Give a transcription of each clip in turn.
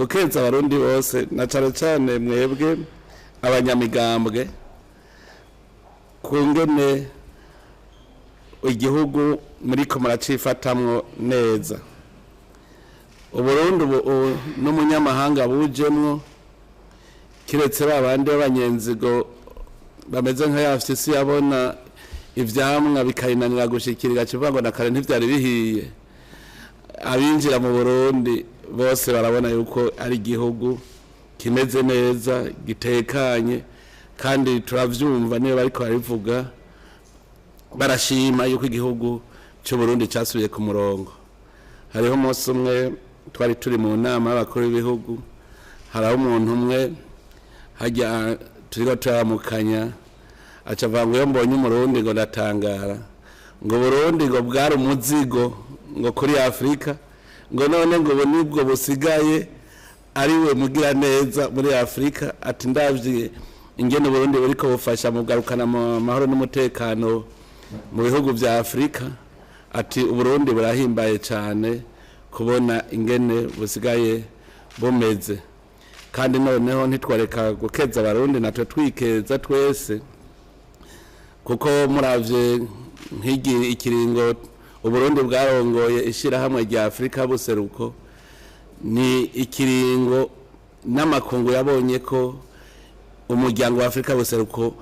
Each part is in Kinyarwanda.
gukeza abarundi bose na cyane mwebwe abanyamigambwe kungene igihugu muri ko muracifatamwo neza. Uburundi n'umunyamahanga bujemwo kiretse babandi b'abanyenzigo bameze nka yafisi yabona ivyamwa bikayinanira gushikirira kivuga ngo nakare ntivyari bihiye. Abinjira mu Burundi bose barabona yuko ari igihugu kimeze neza gitekanye kandi turavyumva niyo bariko barivuga barashima yuko igihugu cyo Burundi cyasubiye ku murongo. Hariho umunsi umwe twari turi mu nama y'abakuru b'ibihugu, haraho umuntu umwe hajya turiko turamukanya acavuga ngo iyo mbonye umurundi ngo ndatangara, ngo Burundi ngo bwari umuzigo ngo kuri Afrika, ngo none ngo nibwo busigaye ari we mugira neza muri Afrika. Ati ndavye ingene Burundi buriko bufasha mu garukana mahoro n'umutekano mu bihugu vya Afrika. Ati Burundi burahimbaye cyane kubona ingene busigaye bumeze, kandi noneho ntitwareka gukeza abarundi natwe twikeza twese, kuko muravye nk'igi ikiringo Uburundi bwarongoye ishirahamwe rya Afrika buseruko ni ikiringo n'amakungu yabonye ko umuryango wa Afrika buseruko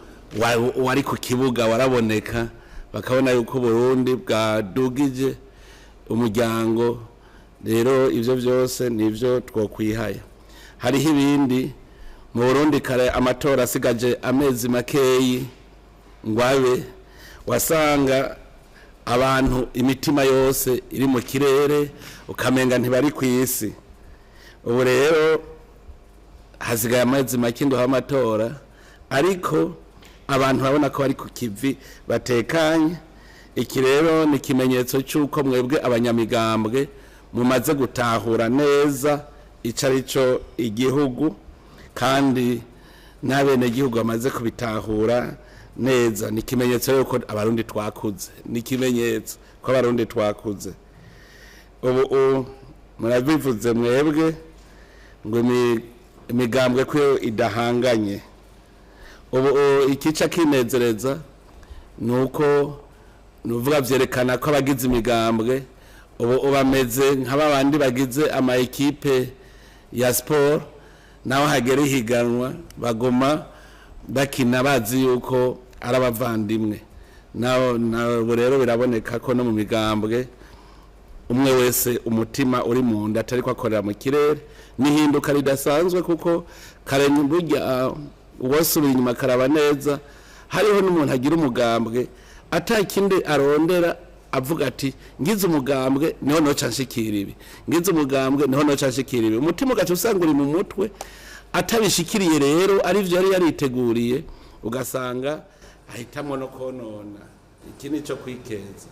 wari ku kibuga waraboneka, bakabona yuko Burundi bwadugije umuryango. Rero ivyo byose nivyo twokwihaya. Hariho ibindi mu Burundi kare amatora asigaje amezi makeyi ngwabe wasanga abantu imitima yose iri mu kirere ukamenga ntibari kwisi. Ubu rero hasigaye amezi make ndo amatora, ariko abantu babona ko bari ku kivi batekanye. Iki rero ni kimenyetso cy'uko mwebwe abanyamigambwe mumaze gutahura neza icarico igihugu, kandi n'abene igihugu bamaze kubitahura neza. Ni kimenyetso yuko abarundi twakuze, ni kimenyetso ko abarundi twakuze. Ubu murabivuze mwebwe ngo imigambwe ko idahanganye. Ubu ikica kinezereza nuko nuvuga vyerekana ko abagize imigambwe ubu bameze nk'abandi bagize ama equipe ya sport, naho hagere higanwa bagoma bakina bazi yuko arabavandimwe. Naho rero biraboneka ko no mu migambwe umwe wese umutima uri mu nda atari ko akorera mu kirere. Nihinduka ridasanzwe kuko karenye burya wosubira inyuma karaba neza. Hariho n'umuntu agira umugambwe atakinde arondera avuga ati ngize umugambwe niho no canshikira ibi, ngize umugambwe niho no canshikira ibi. Umutima ugaca usanga uri mu mutwe atabishikiriye, rero ari byo yari yariteguriye ugasanga ahitamwe no konona. Iki nico kwikeza.